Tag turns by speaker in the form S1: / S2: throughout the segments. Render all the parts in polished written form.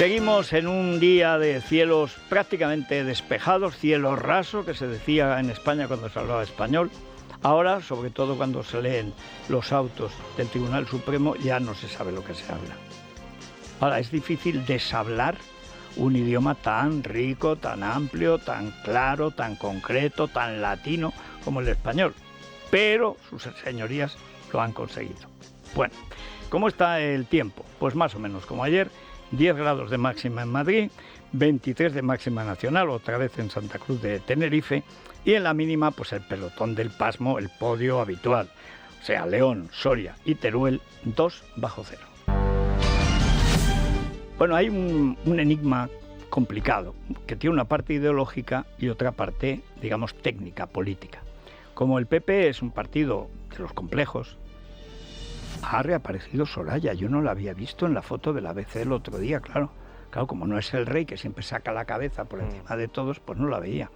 S1: Seguimos en un día de cielos prácticamente despejados, cielo raso, que se decía en España cuando se hablaba español. Ahora, sobre todo cuando se leen los autos del Tribunal Supremo, ya no se sabe lo que se habla. Ahora, es difícil deshablar un idioma tan rico, tan amplio, tan claro, tan concreto, tan latino como el español. Pero sus señorías lo han conseguido. Bueno, ¿cómo está el tiempo? Pues más o menos como ayer, 10 grados de máxima en Madrid, 23 de máxima nacional, otra vez en Santa Cruz de Tenerife, y en la mínima, pues el pelotón del pasmo, el podio habitual. O sea, León, Soria y Teruel, 2 bajo cero. Bueno, hay un enigma complicado, que tiene una parte ideológica y otra parte, digamos, técnica, política. Como el PP es un partido de los complejos, ha reaparecido Soraya. Yo no la había visto en la foto de la ABC el otro día, claro. Claro, como no es el rey que siempre saca la cabeza por encima de todos, pues no la veía.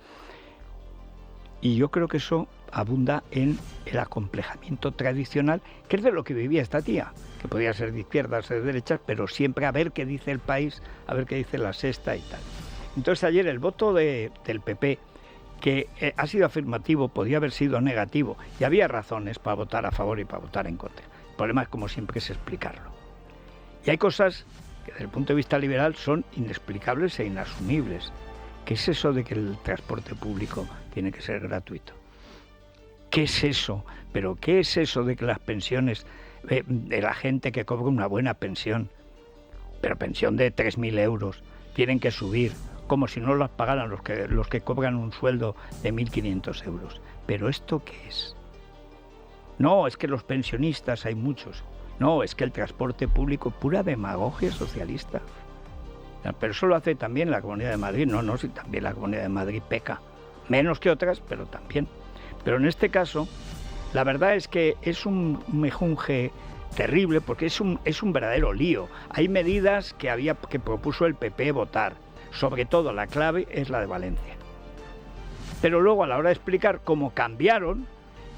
S1: Y yo creo que eso abunda en el acomplejamiento tradicional, que es de lo que vivía esta tía, que podía ser de izquierdas o de derechas, pero siempre a ver qué dice el país, a ver qué dice la Sexta y tal. Entonces ayer el voto del PP, que ha sido afirmativo, podía haber sido negativo, y había razones para votar a favor y para votar en contra. El problema es, como siempre, es explicarlo. Y hay cosas que desde el punto de vista liberal son inexplicables e inasumibles. ¿Qué es eso de que el transporte público tiene que ser gratuito? ¿Qué es eso? ¿Pero qué es eso de que las pensiones de la gente que cobra una buena pensión, pero pensión de 3.000 euros, tienen que subir, como si no las pagaran los que cobran un sueldo de 1.500 euros? ¿Pero esto qué es? No, es que los pensionistas hay muchos. No, es que el transporte público, pura demagogia socialista. Pero eso lo hace también la Comunidad de Madrid. No, sí, también la Comunidad de Madrid peca. Menos que otras, pero también. Pero en este caso, la verdad es que es un mejunje terrible, porque es un verdadero lío. Hay medidas que propuso el PP votar. Sobre todo, la clave es la de Valencia. Pero luego, a la hora de explicar cómo cambiaron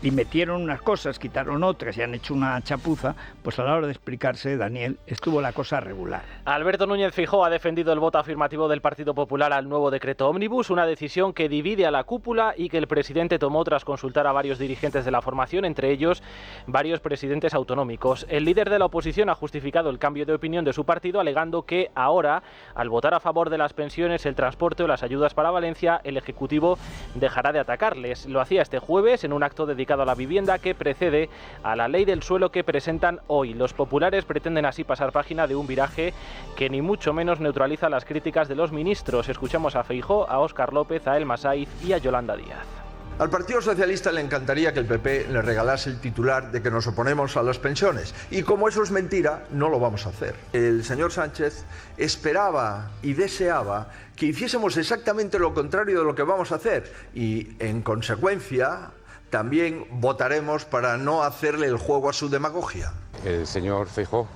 S1: y metieron unas cosas, quitaron otras y han hecho una chapuza, pues a la hora de explicarse, Daniel, estuvo la cosa regular.
S2: Alberto Núñez Feijóo ha defendido el voto afirmativo del Partido Popular al nuevo decreto ómnibus, una decisión que divide a la cúpula y que el presidente tomó tras consultar a varios dirigentes de la formación, entre ellos varios presidentes autonómicos. El líder de la oposición ha justificado el cambio de opinión de su partido, alegando que ahora, al votar a favor de las pensiones, el transporte o las ayudas para Valencia, el Ejecutivo dejará de atacarles. Lo hacía este jueves en un acto dedicado a la vivienda que precede a la ley del suelo que presentan hoy. Los populares pretenden así pasar página de un viraje que ni mucho menos neutraliza las críticas de los ministros. Escuchamos a Feijóo, a Óscar López, a Elma Saiz y a Yolanda Díaz.
S3: Al Partido Socialista le encantaría que el PP le regalase el titular de que nos oponemos a las pensiones. Y como eso es mentira, no lo vamos a hacer. El señor Sánchez esperaba y deseaba que hiciésemos exactamente lo contrario de lo que vamos a hacer. Y, en consecuencia, también votaremos para no hacerle el juego a su demagogia.
S4: El señor Feijóo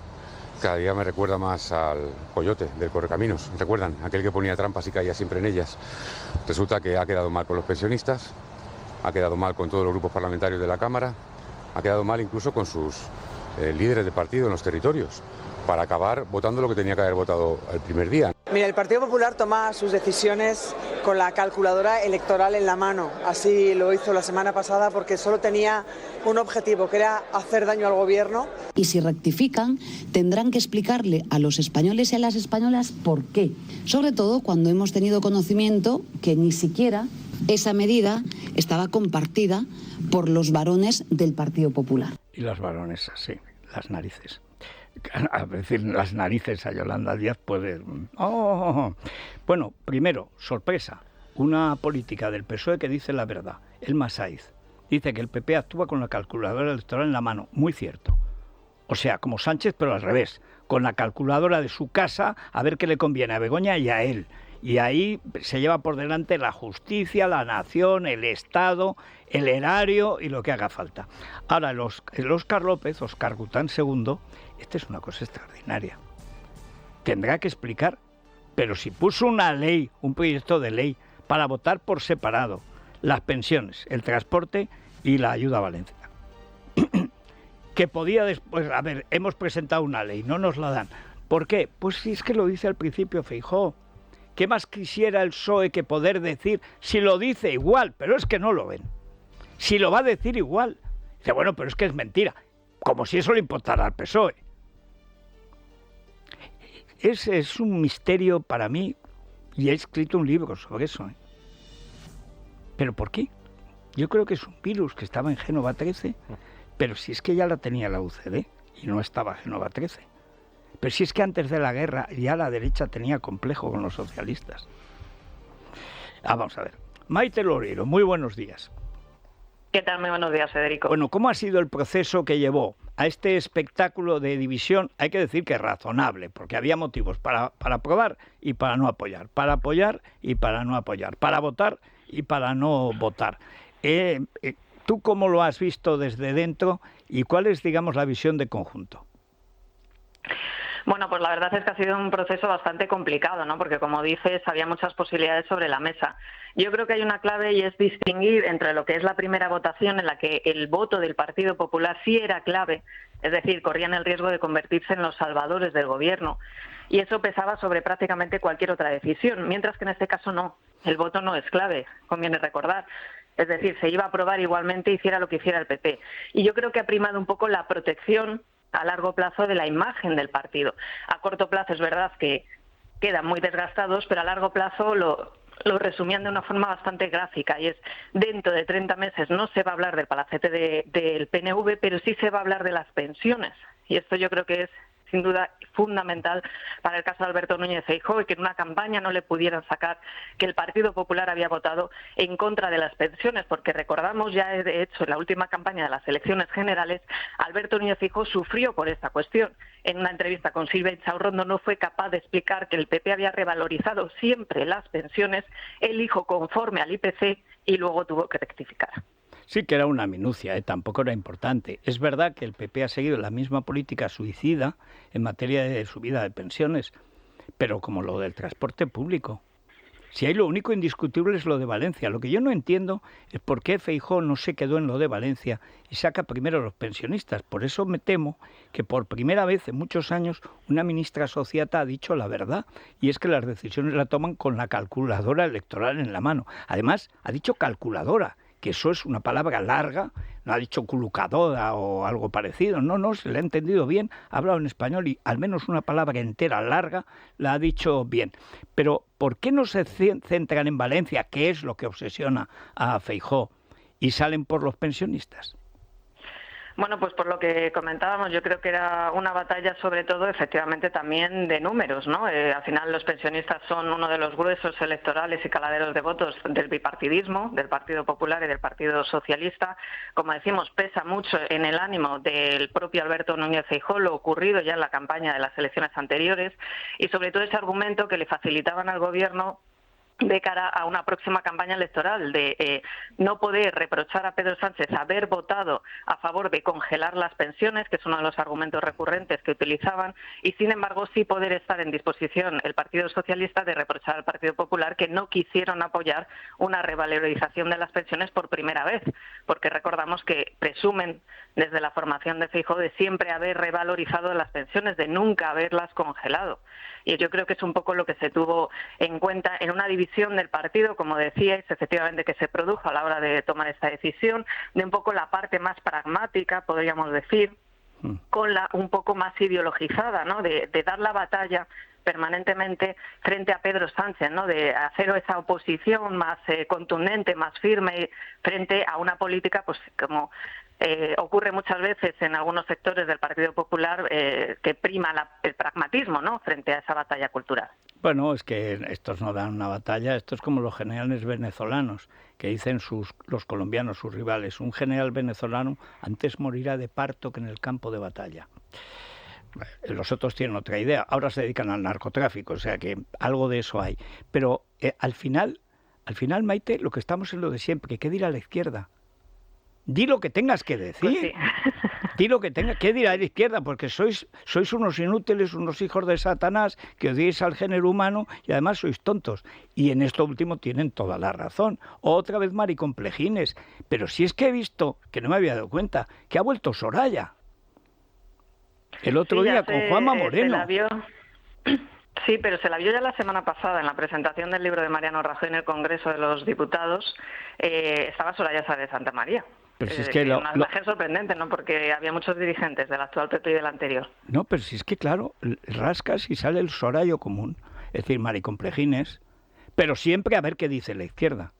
S4: cada día me recuerda más al coyote del Correcaminos. ¿Recuerdan? Aquel que ponía trampas y caía siempre en ellas. Resulta que ha quedado mal con los pensionistas, ha quedado mal con todos los grupos parlamentarios de la Cámara, ha quedado mal incluso con sus líderes de partido en los territorios, para acabar votando lo que tenía que haber votado el primer día.
S5: Mira, el Partido Popular toma sus decisiones con la calculadora electoral en la mano. Así lo hizo la semana pasada porque solo tenía un objetivo, que era hacer daño al gobierno.
S6: Y si rectifican, tendrán que explicarle a los españoles y a las españolas por qué. Sobre todo cuando hemos tenido conocimiento que ni siquiera esa medida estaba compartida por los varones del Partido Popular.
S1: Y los varones, sí, las narices. A decir las narices a Yolanda Díaz puede... Bueno, primero, sorpresa, una política del PSOE que dice la verdad. Elma Saiz dice que el PP actúa con la calculadora electoral en la mano. Muy cierto. O sea, como Sánchez, pero al revés, con la calculadora de su casa a ver qué le conviene a Begoña y a él. Y ahí se lleva por delante la justicia, la nación, el Estado, el erario y lo que haga falta. Ahora, el Óscar López, Óscar Gután II, esta es una cosa extraordinaria. Tendrá que explicar, pero si puso una ley, un proyecto de ley, para votar por separado las pensiones, el transporte y la ayuda a Valencia, que podía después, hemos presentado una ley, no nos la dan, ¿Por qué? Pues si es que lo dice al principio Feijóo. ¿Qué más quisiera el PSOE que poder decir si lo dice igual? Pero es que no lo ven. Si lo va a decir igual. Dice, bueno, pero es que es mentira. Como si eso le importara al PSOE. Ese es un misterio para mí y he escrito un libro sobre eso. ¿Pero por qué? Yo creo que es un virus que estaba en Génova 13, pero si es que ya la tenía la UCD y no estaba Génova 13. Pero si es que antes de la guerra ya la derecha tenía complejo con los socialistas. Vamos a ver. Maite Loureiro, muy buenos días.
S7: ¿Qué tal? Muy buenos días, Federico.
S1: Bueno, ¿cómo ha sido el proceso que llevó a este espectáculo de división? Hay que decir que razonable, porque había motivos para aprobar y para no apoyar, para apoyar y para no apoyar, para votar y para no votar. ¿Tú cómo lo has visto desde dentro y cuál es, digamos, la visión de conjunto?
S7: Bueno, pues la verdad es que ha sido un proceso bastante complicado, ¿no? Porque, como dices, había muchas posibilidades sobre la mesa. Yo creo que hay una clave y es distinguir entre lo que es la primera votación, en la que el voto del Partido Popular sí era clave, es decir, corrían el riesgo de convertirse en los salvadores del gobierno, y eso pesaba sobre prácticamente cualquier otra decisión, mientras que en este caso no, el voto no es clave, conviene recordar. Es decir, se iba a aprobar igualmente, hiciera lo que hiciera el PP. Y yo creo que ha primado un poco la protección a largo plazo de la imagen del partido. A corto plazo es verdad que quedan muy desgastados, pero a largo plazo lo resumían de una forma bastante gráfica, y es: dentro de 30 meses no se va a hablar del palacete del PNV, pero sí se va a hablar de las pensiones. Y esto yo creo que es, sin duda, fundamental para el caso de Alberto Núñez Feijóo, y que en una campaña no le pudieran sacar que el Partido Popular había votado en contra de las pensiones, porque recordamos ya, de hecho, en la última campaña de las elecciones generales, Alberto Núñez Feijóo sufrió por esta cuestión. En una entrevista con Silvia Inchaurrondo no fue capaz de explicar que el PP había revalorizado siempre las pensiones, él dijo conforme al IPC, y luego tuvo que rectificar.
S1: Sí que era una minucia, tampoco era importante. Es verdad que el PP ha seguido la misma política suicida en materia de subida de pensiones, pero como lo del transporte público. Si hay lo único indiscutible es lo de Valencia. Lo que yo no entiendo es por qué Feijóo no se quedó en lo de Valencia y saca primero a los pensionistas. Por eso me temo que por primera vez en muchos años una ministra sociata ha dicho la verdad, y es que las decisiones la toman con la calculadora electoral en la mano. Además, ha dicho calculadora, que eso es una palabra larga, no ha dicho culucadora o algo parecido, no, se le ha entendido bien, ha hablado en español y al menos una palabra entera larga la ha dicho bien. Pero ¿por qué no se centran en Valencia, que es lo que obsesiona a Feijóo, y salen por los pensionistas?
S7: Bueno, pues por lo que comentábamos, yo creo que era una batalla sobre todo, efectivamente, también de números, ¿no? Al final los pensionistas son uno de los gruesos electorales y caladeros de votos del bipartidismo, del Partido Popular y del Partido Socialista. Como decimos, pesa mucho en el ánimo del propio Alberto Núñez Feijóo lo ocurrido ya en la campaña de las elecciones anteriores, y sobre todo ese argumento que le facilitaban al gobierno de cara a una próxima campaña electoral, de no poder reprochar a Pedro Sánchez haber votado a favor de congelar las pensiones, que es uno de los argumentos recurrentes que utilizaban, y sin embargo sí poder estar en disposición el Partido Socialista de reprochar al Partido Popular que no quisieron apoyar una revalorización de las pensiones por primera vez, porque recordamos que presumen desde la formación de Feijóo de siempre haber revalorizado las pensiones, de nunca haberlas congelado. Y yo creo que es un poco lo que se tuvo en cuenta en una división del partido, como decíais, efectivamente, que se produjo a la hora de tomar esta decisión, de un poco la parte más pragmática, podríamos decir, con la un poco más ideologizada, ¿no? De dar la batalla permanentemente frente a Pedro Sánchez, ¿no? De hacer esa oposición más contundente, más firme frente a una política, pues como ocurre muchas veces en algunos sectores del Partido Popular, que prima el pragmatismo, ¿no? Frente a esa batalla cultural.
S1: Bueno, es que estos no dan una batalla, esto es como los generales venezolanos, que dicen los colombianos, sus rivales: un general venezolano antes morirá de parto que en el campo de batalla. Los otros tienen otra idea, ahora se dedican al narcotráfico, o sea que algo de eso hay. Pero al final, Maite, lo que estamos en lo de siempre, ¿qué dirá la izquierda? Di lo que tengas que decir.
S7: Pues sí.
S1: Di lo que tenga. ¿Qué dirá la izquierda? Porque sois unos inútiles, unos hijos de Satanás, que odiáis al género humano y además sois tontos. Y en esto último tienen toda la razón. Otra vez maricomplejines. Pero si es que he visto, que no me había dado cuenta, que ha vuelto Soraya. El otro día con Juanma Moreno.
S7: Sí, pero se la vio ya la semana pasada en la presentación del libro de Mariano Rajoy en el Congreso de los Diputados. Estaba Soraya Sáez de Santamaría.
S1: Pero si es que
S7: una imagen sorprendente, ¿no? Porque había muchos dirigentes del actual PP y del anterior.
S1: No, pero si es que, claro, rascas y sale el Sorayo común, es decir, maricomplejines, pero siempre a ver qué dice la izquierda.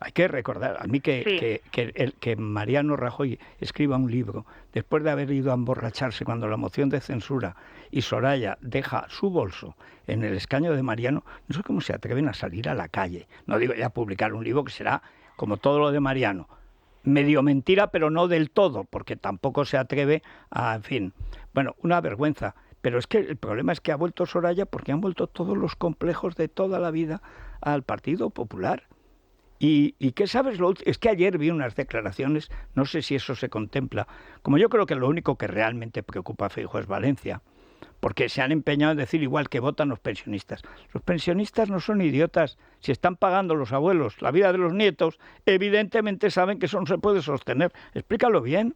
S1: Hay que recordar, a mí que Mariano Rajoy escriba un libro después de haber ido a emborracharse cuando la moción de censura y Soraya deja su bolso en el escaño de Mariano, no sé cómo se atreven a salir a la calle. No digo ya a publicar un libro que será, como todo lo de Mariano, medio mentira, pero no del todo, porque tampoco se atreve a, en fin, bueno, una vergüenza. Pero es que el problema es que ha vuelto Soraya porque han vuelto todos los complejos de toda la vida al Partido Popular. ¿Y qué sabes? Es que ayer vi unas declaraciones, no sé si eso se contempla, como yo creo que lo único que realmente preocupa a Feijóo es Valencia, porque se han empeñado en decir igual que votan los pensionistas. Los pensionistas no son idiotas, si están pagando los abuelos la vida de los nietos, evidentemente saben que eso no se puede sostener. Explícalo bien.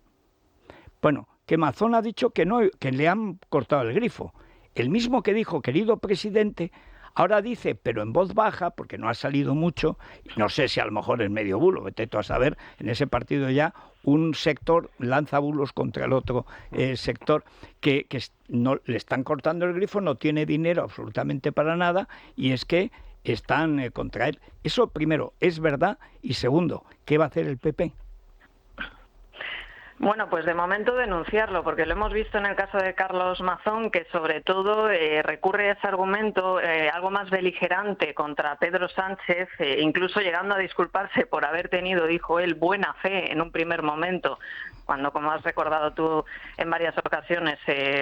S1: Bueno, que Mazón ha dicho que no, que le han cortado el grifo. El mismo que dijo, querido presidente, ahora dice, pero en voz baja, porque no ha salido mucho, y no sé si a lo mejor es medio bulo, vete tú a saber, en ese partido ya un sector lanza bulos contra el otro sector, que no le están cortando el grifo, no tiene dinero absolutamente para nada, y es que están contra él. Eso, primero, es verdad, y segundo, ¿qué va a hacer el PP?
S7: Bueno, pues de momento denunciarlo, porque lo hemos visto en el caso de Carlos Mazón, que sobre todo recurre a ese argumento algo más beligerante contra Pedro Sánchez, incluso llegando a disculparse por haber tenido, dijo él, buena fe en un primer momento, cuando, como has recordado tú en varias ocasiones,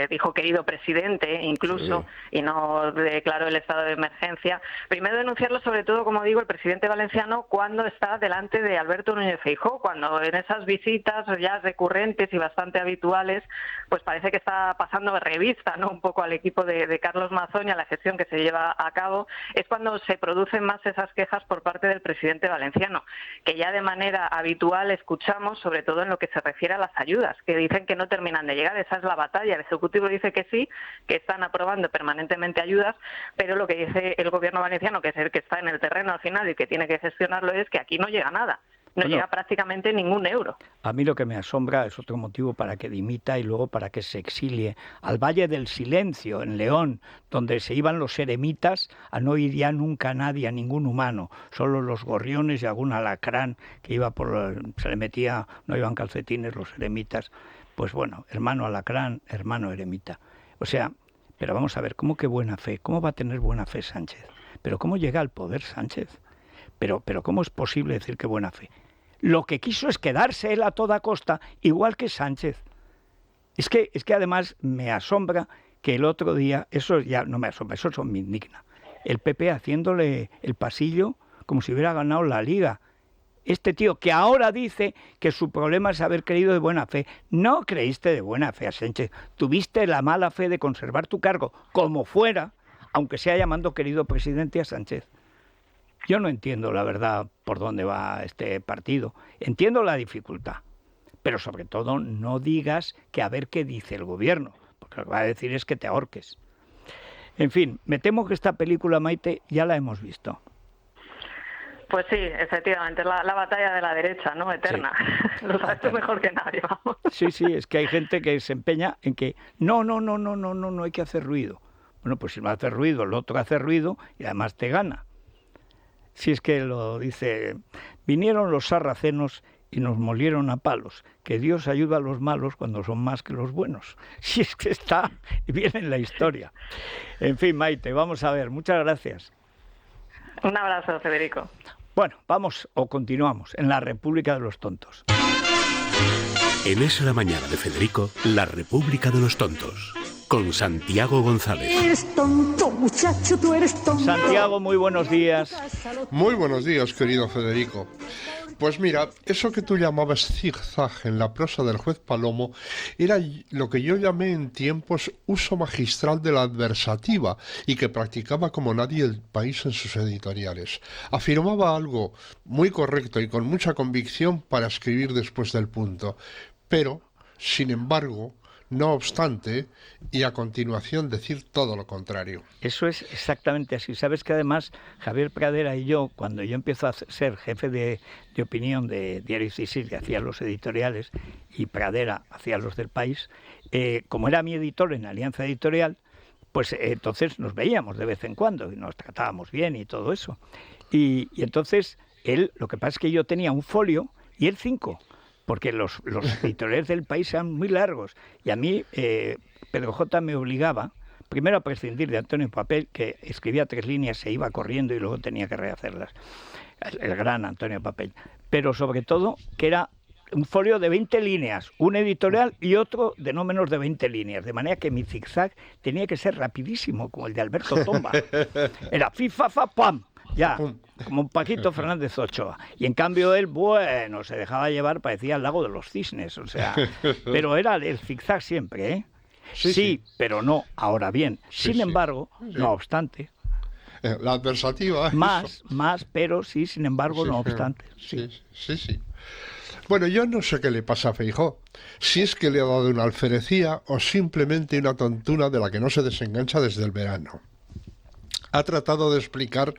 S7: dijo querido presidente incluso, sí, y no declaró el estado de emergencia. Primero denunciarlo, sobre todo, como digo, el presidente valenciano cuando está delante de Alberto Núñez Feijóo, cuando en esas visitas ya recurrentes y bastante habituales, pues parece que está pasando de revista, ¿no?, un poco al equipo de Carlos Mazón y a la gestión que se lleva a cabo, es cuando se producen más esas quejas por parte del presidente valenciano, que ya de manera habitual escuchamos, sobre todo en lo que se refiere a las ayudas, que dicen que no terminan de llegar. Esa es la batalla. El Ejecutivo dice que sí, que están aprobando permanentemente ayudas, pero lo que dice el gobierno valenciano, que es el que está en el terreno al final y que tiene que gestionarlo, es que aquí no llega nada. No llega prácticamente ningún euro. A mí lo que me asombra es otro motivo para que dimita y luego para que se exilie al Valle del Silencio, en León, donde se iban los eremitas, a no ir ya nunca nadie, a ningún humano, solo los gorriones y algún alacrán que iba se le metía, no iban calcetines los eremitas. Pues bueno, hermano alacrán, hermano eremita. O sea, pero vamos a ver, ¿cómo que buena fe? ¿Cómo va a tener buena fe Sánchez? ¿Pero cómo llega al poder Sánchez? Pero ¿cómo es posible decir que buena fe? Lo que quiso es quedarse él a toda costa, igual que Sánchez. Es que además me asombra que el otro día, eso ya no me asombra, eso me indigna, el PP haciéndole el pasillo como si hubiera ganado la Liga. Este tío que ahora dice que su problema es haber creído de buena fe. No creíste de buena fe a Sánchez, tuviste la mala fe de conservar tu cargo, como fuera, aunque sea llamando querido presidente a Sánchez. Yo no entiendo, la verdad, por dónde va este partido. Entiendo la dificultad, pero sobre todo no digas que a ver qué dice el gobierno, porque lo que va a decir es que te ahorques. En fin, me temo que esta película, Maite, ya la hemos visto. Pues sí, efectivamente, la batalla de la derecha, ¿no? Eterna. Sí. Lo sabes tú mejor que nadie, vamos. Sí, es que hay gente que se empeña en que no hay que hacer ruido. Bueno, pues si no hace ruido, el otro hace ruido y además te gana. Si es que lo dice, vinieron los sarracenos y nos molieron a palos, que Dios ayuda a los malos cuando son más que los buenos. Si es que está bien en la historia. En fin, Maite, vamos a ver, muchas gracias. Un abrazo, Federico. Bueno, vamos o continuamos en la República de los Tontos.
S8: En Es la Mañana de Federico, la República de los Tontos. Con Santiago González.
S9: Eres tonto, muchacho, tú eres tonto.
S1: Santiago, muy buenos días.
S10: Muy buenos días, querido Federico. Pues mira, eso que tú llamabas zigzag en la prosa del juez Palomo era lo que yo llamé en tiempos uso magistral de la adversativa y que practicaba como nadie el País en sus editoriales. Afirmaba algo muy correcto y con mucha convicción para escribir después del punto, pero, sin embargo, no obstante, y a continuación decir todo lo contrario.
S1: Eso es exactamente así. Sabes que además Javier Pradera y yo, cuando yo empiezo a ser jefe de opinión de Diario Isis, que hacía los editoriales, y Pradera hacía los del País, como era mi editor en Alianza Editorial, pues entonces nos veíamos de vez en cuando y nos tratábamos bien y todo eso. Y entonces él, lo que pasa es que yo tenía un folio y él 5. Porque los editoriales del País eran muy largos. Y a mí, Pedro J. me obligaba, primero a prescindir de Antonio Papel, que escribía 3 líneas, se iba corriendo y luego tenía que rehacerlas. El gran Antonio Papel. Pero sobre todo, que era un folio de 20 líneas, un editorial y otro de no menos de 20 líneas. De manera que mi zigzag tenía que ser rapidísimo, como el de Alberto Tomba. Era fi, fa, fa, pam. Ya, como un Paquito Fernández Ochoa. Y en cambio él, bueno, se dejaba llevar, parecía el lago de los cisnes, o sea, pero era el zigzag siempre, ¿eh? Sí, pero no, ahora bien. Sin embargo, no obstante.
S10: La adversativa.
S1: Más, pero sí, sin embargo, no obstante.
S10: Sí. Bueno, yo no sé qué le pasa a Feijóo, si es que le ha dado una alferecía o simplemente una tontuna de la que no se desengancha desde el verano. Ha tratado de explicar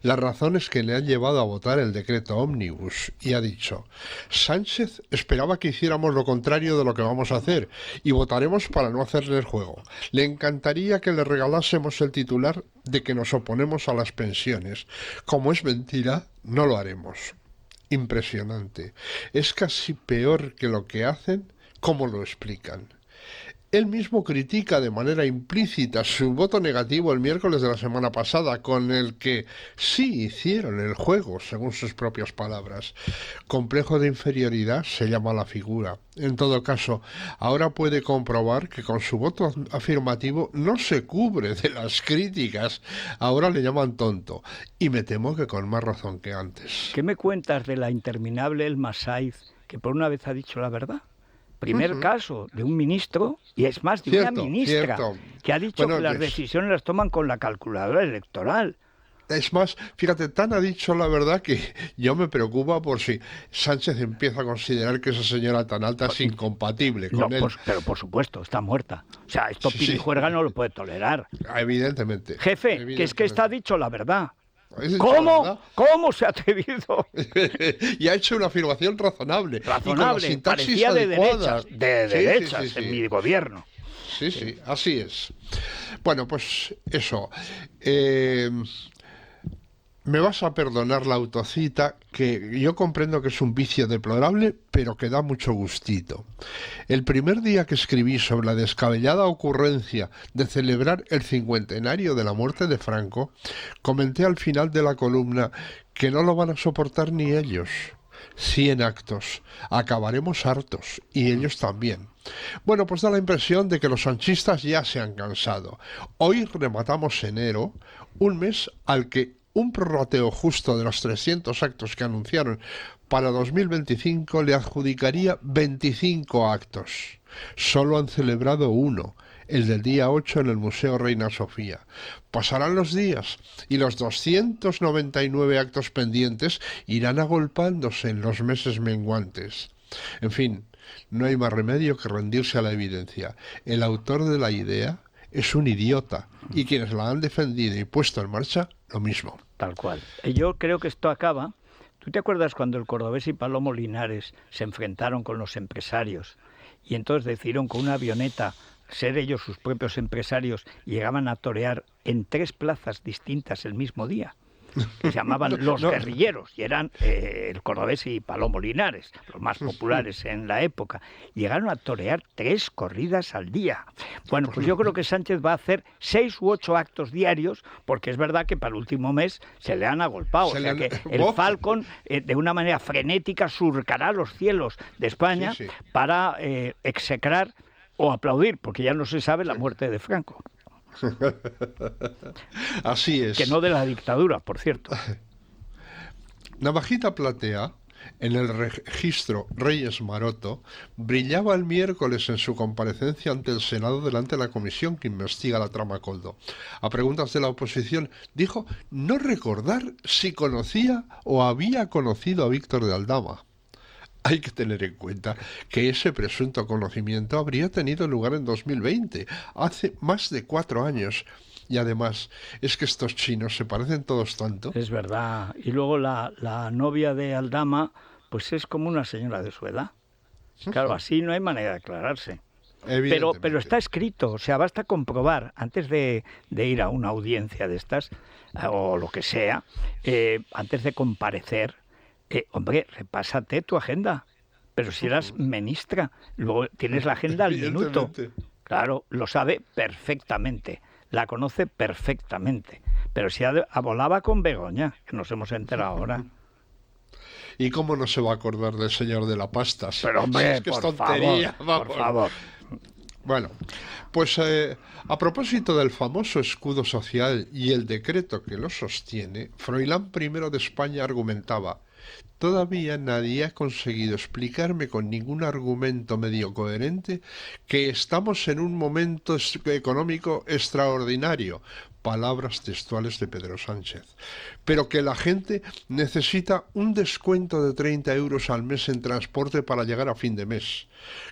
S10: las razones que le han llevado a votar el decreto ómnibus y ha dicho: Sánchez esperaba que hiciéramos lo contrario de lo que vamos a hacer y votaremos para no hacerle el juego. Le encantaría que le regalásemos el titular de que nos oponemos a las pensiones. Como es mentira, no lo haremos. Impresionante. Es casi peor que lo que hacen, como lo explican. Él mismo critica de manera implícita su voto negativo el miércoles de la semana pasada, con el que sí hicieron el juego, según sus propias palabras. Complejo de inferioridad se llama la figura. En todo caso, ahora puede comprobar que con su voto afirmativo no se cubre de las críticas. Ahora le llaman tonto, y me temo que con más razón que antes.
S1: ¿Qué me cuentas de la interminable Elma Saiz, que por una vez ha dicho la verdad? Primer caso de un ministro, y es más, de una ministra, que ha dicho que las decisiones las toman con la calculadora electoral.
S10: Es más, fíjate, tan ha dicho la verdad que yo me preocupa por si Sánchez empieza a considerar que esa señora tan alta es incompatible con él.
S1: Pero por supuesto, está muerta. O sea, esto Pirijuerga no lo puede tolerar.
S10: Evidentemente.
S1: Jefe, que es que está dicho la verdad. ¿Cómo? ¿Cómo se ha atrevido?
S10: Y ha hecho una afirmación razonable.
S1: Razonable, parecía de derechas. De derechas en mi gobierno.
S10: Sí, así es. Bueno, pues eso. Me vas a perdonar la autocita, que yo comprendo que es un vicio deplorable, pero que da mucho gustito. El primer día que escribí sobre la descabellada ocurrencia de celebrar el 50º de la muerte de Franco, comenté al final de la columna que no lo van a soportar ni ellos. 100 actos. Acabaremos hartos, y ellos también. Bueno, pues da la impresión de que los sanchistas ya se han cansado. Hoy rematamos enero, un mes al que un prorrateo justo de los 300 actos que anunciaron para 2025 le adjudicaría 25 actos. Solo han celebrado uno, el del día 8 en el Museo Reina Sofía. Pasarán los días y los 299 actos pendientes irán agolpándose en los meses menguantes. En fin, no hay más remedio que rendirse a la evidencia. El autor de la idea es un idiota y quienes la han defendido y puesto en marcha, lo mismo.
S1: Tal cual. Yo creo que esto acaba. ¿Tú te acuerdas cuando el cordobés y Palomo Linares se enfrentaron con los empresarios y entonces decidieron con una avioneta ser ellos sus propios empresarios y llegaban a torear en 3 plazas distintas el mismo día? Que se llamaban los guerrilleros, y eran el cordobés y Palomo Linares, los más populares en la época. Llegaron a torear 3 corridas al día. Bueno, pues yo creo que Sánchez va a hacer 6 u 8 actos diarios, porque es verdad que para el último mes se le han agolpado. O sea que el Falcon, de una manera frenética, surcará los cielos de España para execrar o aplaudir, porque ya no se sabe la muerte de Franco.
S10: Así es.
S1: Que no de la dictadura, por cierto.
S10: Navajita Platea, en el registro Reyes Maroto, brillaba el miércoles en su comparecencia ante el Senado delante de la comisión que investiga la trama Coldo. A preguntas de la oposición, dijo no recordar si conocía o había conocido a Víctor de Aldama. hay que tener en cuenta que ese presunto conocimiento habría tenido lugar en 2020, hace más de 4 años. Y además, es que estos chinos se parecen todos tanto.
S1: Es verdad. Y luego la novia de Aldama, pues es como una señora de su edad. Claro, así no hay manera de aclararse. Pero está escrito, o sea, basta comprobar, antes de ir a una audiencia de estas, o lo que sea, antes de comparecer, hombre, repásate tu agenda. Pero si eras ministra, luego tienes la agenda al minuto. Claro, lo sabe perfectamente. La conoce perfectamente, pero si volaba con Begoña, que nos hemos enterado ahora.
S10: ¿Y cómo no se va a acordar del señor de la pasta?
S1: Pero hombre, es que es tontería, por favor.
S10: Bueno, pues a propósito del famoso escudo social y el decreto que lo sostiene, Froilán I de España argumentaba: todavía nadie ha conseguido explicarme con ningún argumento medio coherente que estamos en un momento económico extraordinario, palabras textuales de Pedro Sánchez, pero que la gente necesita un descuento de 30 euros al mes en transporte para llegar a fin de mes,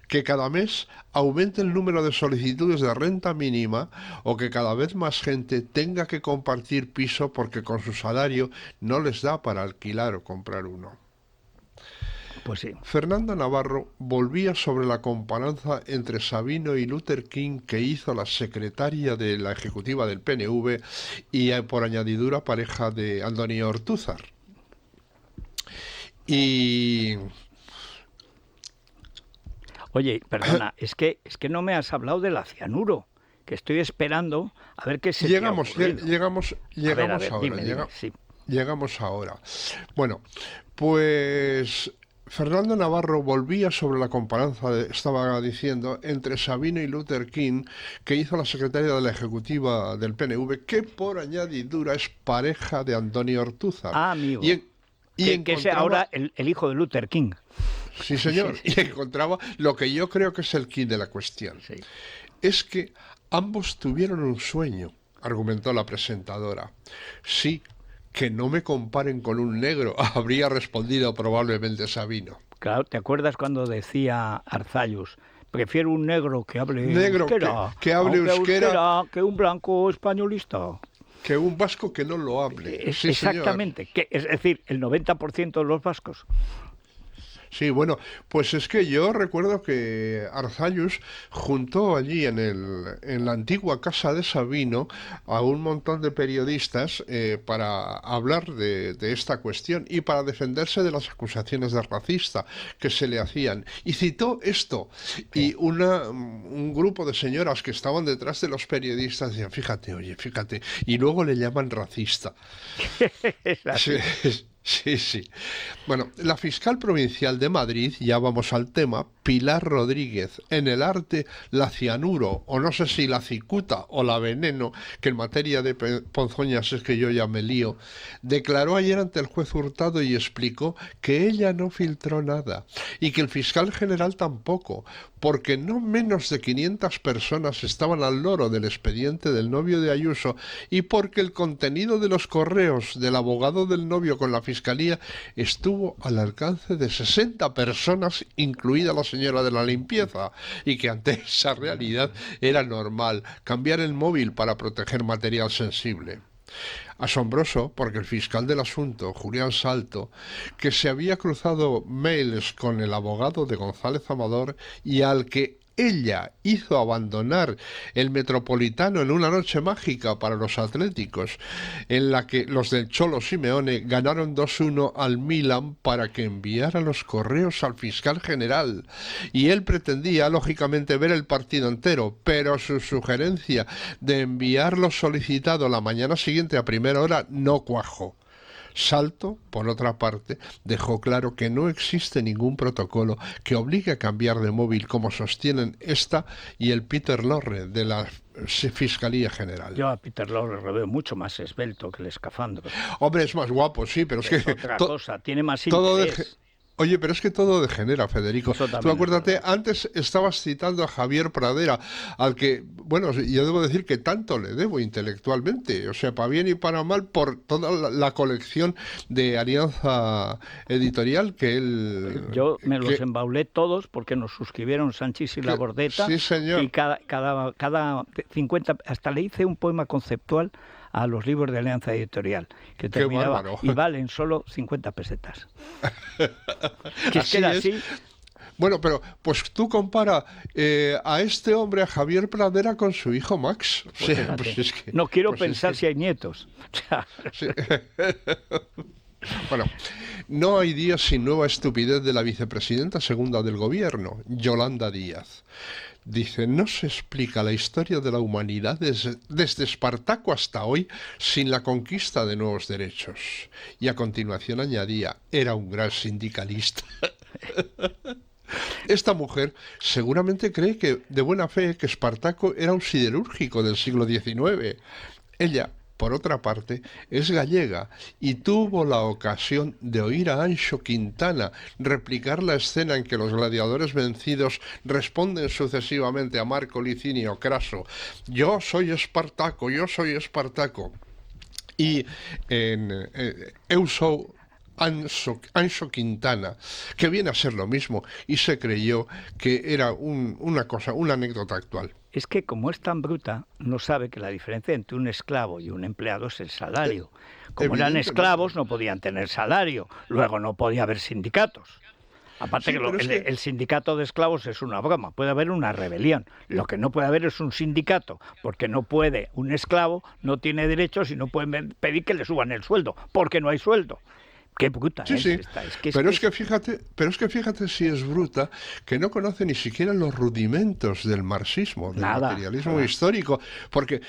S10: que cada mes aumente el número de solicitudes de renta mínima o que cada vez más gente tenga que compartir piso porque con su salario no les da para alquilar o comprar uno.
S1: Pues sí.
S10: Fernando Navarro volvía sobre la comparanza entre Sabino y Luther King que hizo la secretaria de la ejecutiva del PNV y por añadidura pareja de Antonio Ortúzar. Y...
S1: Oye, perdona, es que no me has hablado del cianuro, que estoy esperando a ver qué se
S10: llegamos ahora. Bueno, pues Fernando Navarro volvía sobre la comparanza, estaba diciendo, entre Sabino y Luther King, que hizo la secretaria de la ejecutiva del PNV, que por añadidura es pareja de Antonio Ortúzar.
S1: Ah, amigo. Que es ahora el hijo de Luther King.
S10: Sí, señor. Y encontraba lo que yo creo que es el quid de la cuestión.
S1: Sí.
S10: Es que ambos tuvieron un sueño, argumentó la presentadora. Sí, que no me comparen con un negro, habría respondido probablemente Sabino.
S1: Claro, ¿te acuerdas cuando decía Arzallus? Prefiero un negro que hable
S10: euskera, que hable euskera
S1: que un blanco españolista.
S10: Que un vasco que no lo hable. Sí,
S1: exactamente, es decir, el 90% de los vascos.
S10: Sí, bueno, pues es que yo recuerdo que Arzallus juntó allí en la antigua casa de Sabino a un montón de periodistas para hablar de esta cuestión y para defenderse de las acusaciones de racista que se le hacían. Y citó esto. Y un grupo de señoras que estaban detrás de los periodistas decían, fíjate, y luego le llaman racista. Sí. Bueno, la fiscal provincial de Madrid, ya vamos al tema, Pilar Rodríguez, en el arte la cianuro, o no sé si la cicuta o la veneno, que en materia de ponzoñas es que yo ya me lío, declaró ayer ante el juez Hurtado y explicó que ella no filtró nada y que el fiscal general tampoco, porque no menos de 500 personas estaban al loro del expediente del novio de Ayuso y porque el contenido de los correos del abogado del novio con la fiscalía estuvo al alcance de 60 personas, incluida la señora de la limpieza, y que ante esa realidad era normal cambiar el móvil para proteger material sensible. Asombroso porque el fiscal del asunto, Julián Salto, que se había cruzado mails con el abogado de González Amador y al que ella hizo abandonar el Metropolitano en una noche mágica para los atléticos, en la que los del Cholo Simeone ganaron 2-1 al Milan para que enviara los correos al fiscal general. Y él pretendía, lógicamente, ver el partido entero, pero su sugerencia de enviarlo solicitado la mañana siguiente a primera hora no cuajó. Salto, por otra parte, dejó claro que no existe ningún protocolo que obligue a cambiar de móvil como sostienen esta y el Peter Lorre de la Fiscalía General.
S1: Yo a Peter Lorre lo veo mucho más esbelto que el escafandro.
S10: Hombre, es más guapo, sí, pero es que...
S1: otra cosa, tiene más interés.
S10: Oye, pero es que todo degenera, Federico. Tú acuérdate, antes estabas citando a Javier Pradera, al que, bueno, yo debo decir que tanto le debo intelectualmente, o sea, para bien y para mal, por toda la colección de Alianza Editorial que él...
S1: Yo me los embaulé todos porque nos suscribieron Sánchez y Labordeta.
S10: Sí, señor.
S1: Y cada 50, hasta le hice un poema conceptual a los libros de Alianza Editorial, que terminaba, y valen solo 50 pesetas. Que
S10: así
S1: queda
S10: es.
S1: así.
S10: Bueno, pero pues tú compara a este hombre, a Javier Pradera, con su hijo Max.
S1: Pues es que, no quiero pensar si hay nietos.
S10: Sí. Bueno, no hay día sin nueva estupidez de la vicepresidenta segunda del gobierno, Yolanda Díaz. Dice, no se explica la historia de la humanidad desde Espartaco hasta hoy sin la conquista de nuevos derechos. Y a continuación añadía, era un gran sindicalista. Esta mujer seguramente cree que, de buena fe, que Espartaco era un siderúrgico del siglo XIX. Ella, por otra parte, es gallega y tuvo la ocasión de oír a Anxo Quintana replicar la escena en que los gladiadores vencidos responden sucesivamente a Marco Licinio Craso, yo soy Espartaco, yo soy Espartaco. Y en Euso Anxo Quintana, que viene a ser lo mismo, y se creyó que era una anécdota actual.
S1: Es que como es tan bruta, no sabe que la diferencia entre un esclavo y un empleado es el salario. Como eran esclavos, no podían tener salario. Luego no podía haber sindicatos. Aparte que el sindicato de esclavos es una broma. Puede haber una rebelión. Lo que no puede haber es un sindicato, porque no puede, un esclavo no tiene derechos y no pueden pedir que le suban el sueldo, porque no hay sueldo. Qué bruta es esta.
S10: Pero es que fíjate si es bruta, que no conoce ni siquiera los rudimentos del marxismo, del materialismo histórico, porque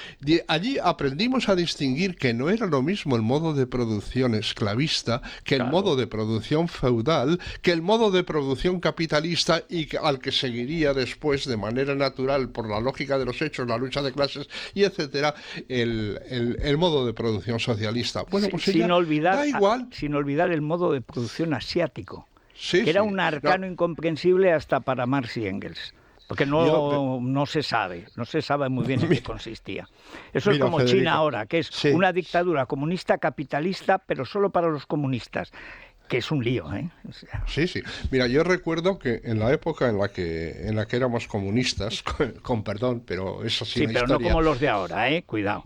S10: allí aprendimos a distinguir que no era lo mismo el modo de producción esclavista que el modo de producción feudal, que el modo de producción capitalista y al que seguiría después de manera natural por la lógica de los hechos, la lucha de clases y etcétera, el modo de producción socialista. Bueno, pues
S1: sin olvidar,
S10: da igual.
S1: Sin olvidar el modo de producción asiático, que era un arcano incomprensible hasta para Marx y Engels, porque no se sabe muy bien en qué consistía. Eso es como Federico, China ahora, que es una dictadura comunista capitalista, pero solo para los comunistas, que es un lío, ¿eh? O sea...
S10: Sí. Mira, yo recuerdo que en la época en la que éramos comunistas, con perdón, pero eso sí,
S1: pero historia, no como los de ahora, cuidado.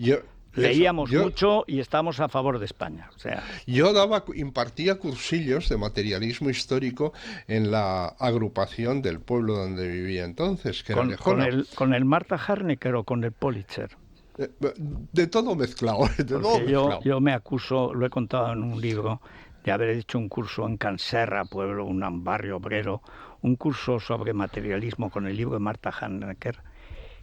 S1: Leíamos mucho y estábamos a favor de España. O sea.
S10: Yo impartía cursillos de materialismo histórico en la agrupación del pueblo donde vivía entonces, que era Lejona.
S1: ¿Con el Marta Harnecker o con el Pulitzer?
S10: De todo mezclado.
S1: Yo me acuso, lo he contado en un libro, de haber hecho un curso en Canserra, pueblo, un barrio obrero, un curso sobre materialismo con el libro de Marta Harnecker,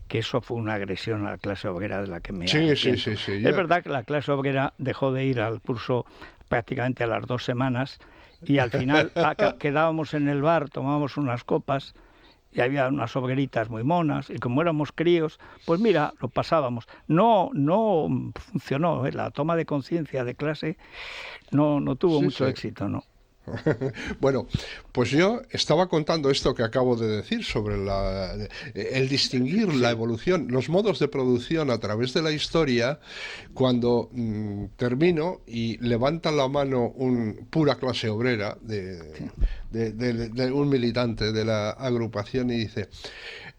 S1: que eso fue una agresión a la clase obrera de la que me arrepiento. Sí. Es verdad que la clase obrera dejó de ir al curso prácticamente a las 2 semanas y al final quedábamos en el bar, tomábamos unas copas y había unas obreritas muy monas y como éramos críos, pues mira, lo pasábamos. No funcionó, la toma de conciencia de clase no tuvo mucho éxito, ¿no?
S10: Bueno, pues yo estaba contando esto que acabo de decir sobre el distinguir la evolución, los modos de producción a través de la historia, cuando termino y levanta la mano pura clase obrera de un militante de la agrupación y dice,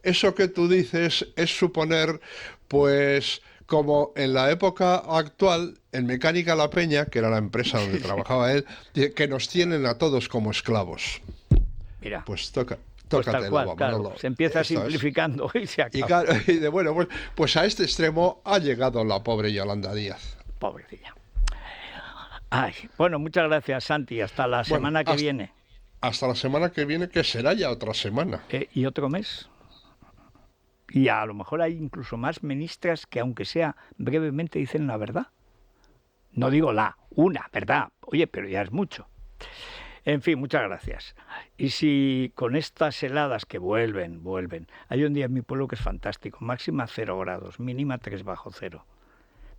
S10: eso que tú dices es suponer, pues... como en la época actual, en Mecánica La Peña, que era la empresa donde trabajaba él, que nos tienen a todos como esclavos.
S1: Mira.
S10: Pues tócate el agua, Manolo.
S1: Se empieza simplificando y se acaba.
S10: Pues a este extremo ha llegado la pobre Yolanda Díaz.
S1: Pobrecilla. Bueno, muchas gracias, Santi. Hasta la semana que viene.
S10: Hasta la semana que viene, que será ya otra semana.
S1: ¿Y otro mes? Y a lo mejor hay incluso más ministras que, aunque sea brevemente, dicen la verdad. No digo una verdad. Oye, pero ya es mucho. En fin, muchas gracias. Y si con estas heladas que vuelven. Hay un día en mi pueblo que es fantástico. Máxima 0 grados, mínima 3 bajo cero.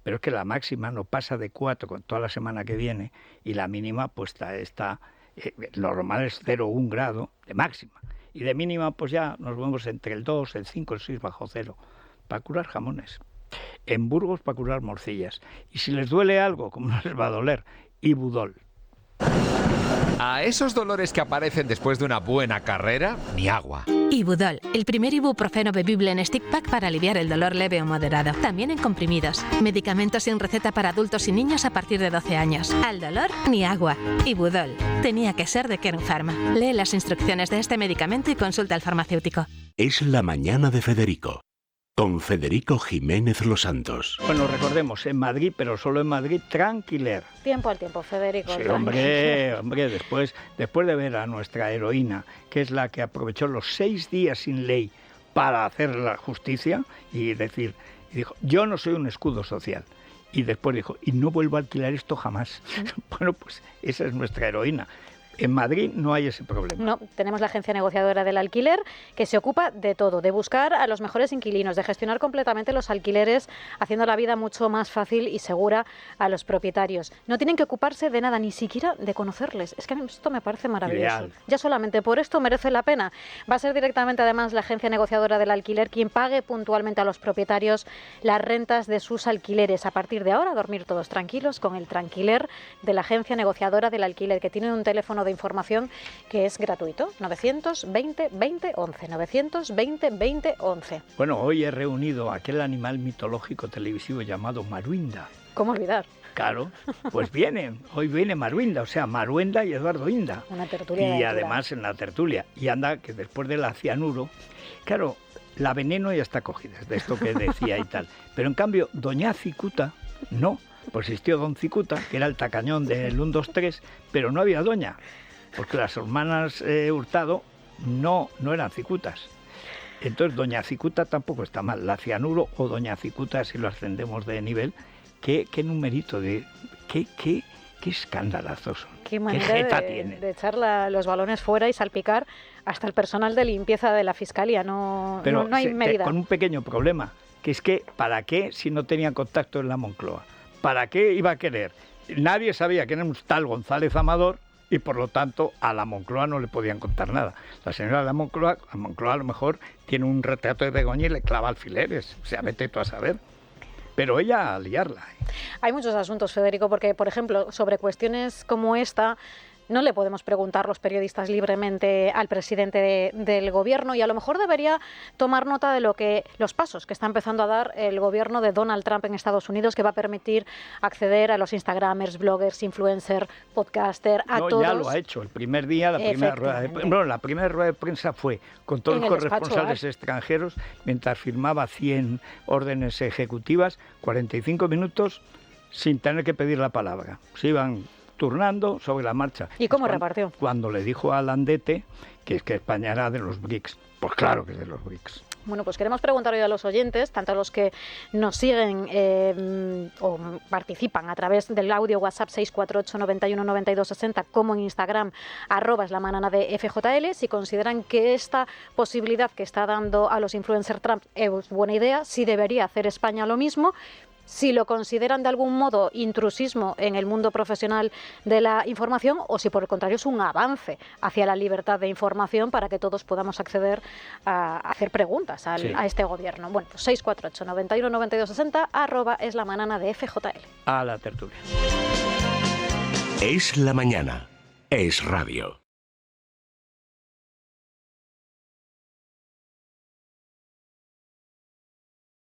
S1: Pero es que la máxima no pasa de 4 con toda la semana que viene y la mínima pues está Lo normal es 0,1 grado de máxima. Y de mínima, pues ya nos vemos entre el 2, el 5, el 6 bajo cero, para curar jamones. En Burgos, para curar morcillas. Y si les duele algo, como no les va a doler, Ibudol.
S11: A esos dolores que aparecen después de una buena carrera, ni agua.
S12: Ibudol, el primer ibuprofeno bebible en stick pack para aliviar el dolor leve o moderado. También en comprimidos. Medicamentos sin receta para adultos y niños a partir de 12 años. Al dolor, ni agua. Ibudol. Tenía que ser de Kern Pharma. Lee las instrucciones de este medicamento y consulta al farmacéutico.
S8: Es la mañana de Federico, con Federico Jiménez Los Santos.
S1: Bueno, recordemos, en Madrid, pero solo en Madrid, Tranquiler.
S13: Tiempo al tiempo, Federico.
S1: Sí, hombre, después de ver a nuestra heroína, que es la que aprovechó los 6 días sin ley para hacer la justicia y dijo, yo no soy un escudo social. Y después dijo, y no vuelvo a alquilar esto jamás. Bueno, pues esa es nuestra heroína. En Madrid no hay ese problema.
S13: No, tenemos la agencia negociadora del alquiler que se ocupa de todo, de buscar a los mejores inquilinos, de gestionar completamente los alquileres, haciendo la vida mucho más fácil y segura a los propietarios. No tienen que ocuparse de nada, ni siquiera de conocerles. Es que esto me parece maravilloso.
S1: Ideal.
S13: Ya solamente por esto merece la pena. Va a ser directamente además la agencia negociadora del alquiler quien pague puntualmente a los propietarios las rentas de sus alquileres. A partir de ahora, dormir todos tranquilos con el Tranquiler de la agencia negociadora del alquiler, que tiene un teléfono de información que es gratuito, 920 20 11, 920 20 11.
S1: Bueno, hoy he reunido a aquel animal mitológico televisivo llamado Maruinda.
S13: ¿Cómo olvidar?
S1: Claro, pues hoy viene Maruinda, o sea, Maruenda y Eduardo Inda.
S13: Una tertulia.
S1: Y además en la tertulia. Y anda, que después de la cianuro, claro, la veneno ya está cogida, de esto que decía y tal. Pero en cambio, doña Cicuta, no. Pues existió don Cicuta, que era el tacañón del 1, 2, 3, pero no había doña, porque las hermanas Hurtado no eran cicutas. Entonces doña Cicuta tampoco está mal. La cianuro o doña Cicuta, si lo ascendemos de nivel, qué numerito de... qué escandalazos son.
S13: Qué manera de echar los balones fuera y salpicar hasta el personal de limpieza de la Fiscalía. No hay medida.
S1: Con un pequeño problema, que es que ¿para qué si no tenían contacto en la Moncloa? ¿Para qué iba a querer? Nadie sabía que era un tal González Amador y por lo tanto a la Moncloa no le podían contar nada. La señora de la Moncloa a lo mejor tiene un retrato de Begoña y le clava alfileres. O sea, vete tú a saber. Pero ella a liarla.
S13: Hay muchos asuntos, Federico, porque, por ejemplo, sobre cuestiones como esta, no le podemos preguntar los periodistas libremente al presidente del gobierno y a lo mejor debería tomar nota de los pasos que está empezando a dar el gobierno de Donald Trump en Estados Unidos, que va a permitir acceder a los instagramers, bloggers, influencers, podcaster, a todos.
S1: Ya lo ha hecho. El primer día, la primera rueda de prensa fue con todos los corresponsales extranjeros, mientras firmaba 100 órdenes ejecutivas, 45 minutos sin tener que pedir la palabra. Se iban turnando sobre la marcha.
S13: ¿Y cómo repartió?
S1: Cuando le dijo a Landete que es que España era de los BRICS. Pues claro que es de los BRICS.
S13: Bueno, pues queremos preguntar hoy a los oyentes, tanto a los que nos siguen o participan a través del audio WhatsApp 648 91 92 60, como en Instagram, @eslamana de FJL, si consideran que esta posibilidad que está dando a los influencers Trump es buena idea, si debería hacer España lo mismo, si lo consideran de algún modo intrusismo en el mundo profesional de la información o si por el contrario es un avance hacia la libertad de información para que todos podamos acceder a hacer preguntas a este gobierno. Bueno, pues 648 91 92 60 @eslamana de FJL.
S1: A la tertulia.
S8: Es la mañana. Es radio.